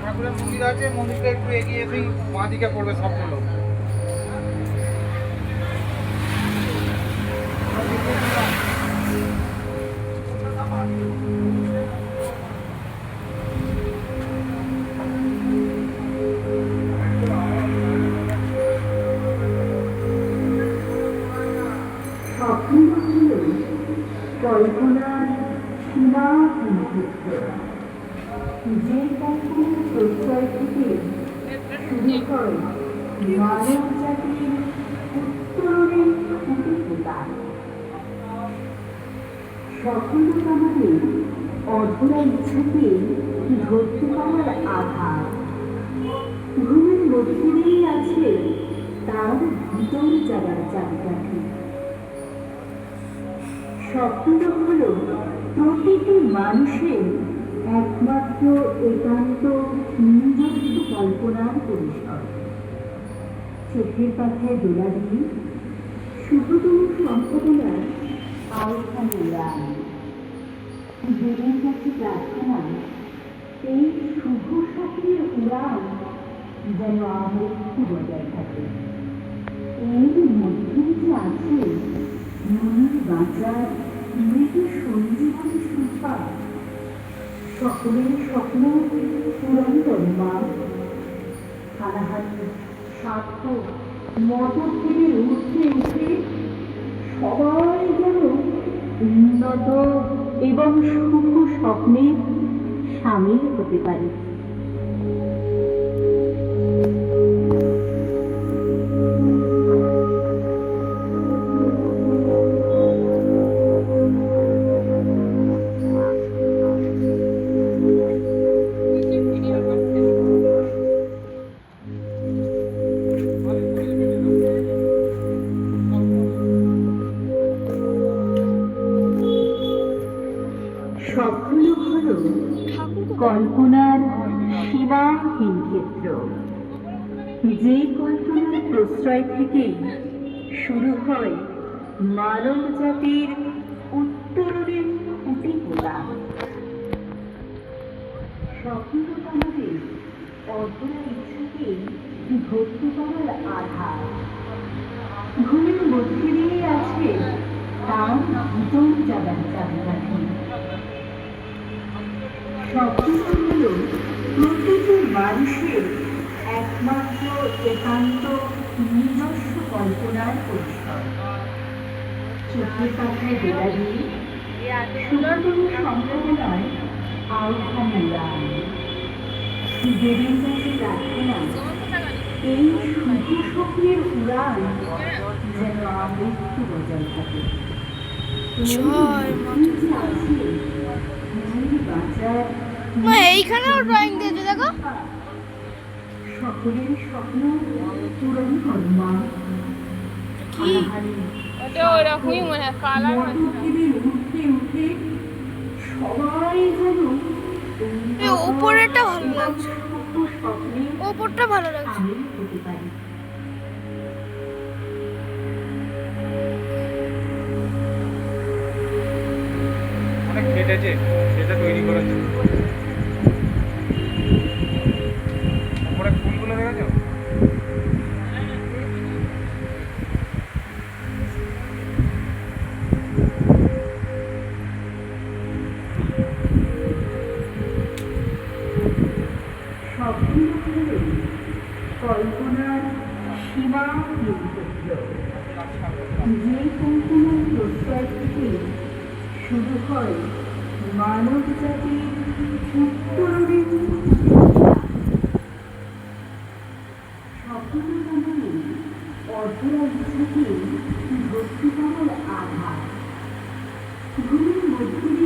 ঠাকুরের মন্দির আছে, মন্দিরটা একটু এগিয়ে এসেই বাঁ দিকে পড়বে সবগুলো। কল্পনার সীমাহীন ক্ষেত্র, যে কল্পনার প্রত্যয় থেকে শুরু হয় মানব জাতির উত্তরণের খুঁটিপোতা। সফলতা আমাদের অধরা ইচ্ছাকে ধরতে পারার আধার। ঘুমের মধ্যে দিয়েই আছে তার ভিতর যাবার চাবিকাঠি। স্বপ্নটা হল প্রতিটি মানুষের একমাত্র একান্ত নিজস্ব কল্পনার পরিসর। চোখের পাখায় দোলা দিয়ে শুভতম সম্ভাবনার আহ্বান উড়ান। দেবীর কাছে প্রার্থনা, এই শুভ স্বপ্নের উড়ান যেন আমৃত্যু বজায় থাকে। এর মধ্যে যে আছে মনের বাঁচার মৃত্যু সঞ্জীবনী সুফা। সকলের স্বপ্ন পূরণ করে মা। হানাহানি স্বার্থ মতভেদের ঊর্ধ্বে উঠে সবাই যেন উন্নত এবং সুখ স্বপ্নে সামিল হতে পারে। স্বপ্ন হল কল্পনার সীমাহীন ক্ষেত্র, যে কল্পনার প্রশ্রয় থেকেই শুরু হয় মানব জাতির উত্তরণের খুঁটিপোতা। স্বপ্ন আমাদের অধরা ইচ্ছাকে ধরতে পারার আধার। ঘুমের মধ্যে দিয়ে আছে তার ভিতর যাবার চাবিকাঠি। স্বপ্ন হল প্রতিটি মানুষের একমাত্র একান্ত নিজস্ব কল্পনার পরিসর। চোখের পাখায় দোলা দিয়ে শুভতম সম্ভাবনায় আহ্বান উড়ান। দেবীর কাছে প্রার্থনা, এই শুভ স্বপ্নের উড়ান যেন আমৃত্যু বজায় থাকে। এইখানেও ড্রয়িং দিয়েছে, দেখো। সকলের স্বপ্ন পূরণ করে মা। কি ওটা ওরকমই মনে হয়, কালার উঠে উঠে সবাই যেন উপরেরটা ভালো লাগছে, উপরটা ভালো লাগছে। হতে পারি। অনেক কেটেছে সেটা তৈরি করার জন্য। উপরে ফুলগুলো দেখেছো? স্বপ্ন হল কল্পনার সীমাহীন ক্ষেত্র, যে কল্পনার প্রশ্রয় থেকে শুরু হয় মানব জাতির উত্তরণের স্বপ্ন আমাদের অধরা ইচ্ছাকে ধরতে পারার আধার। ঘুমের মধ্যে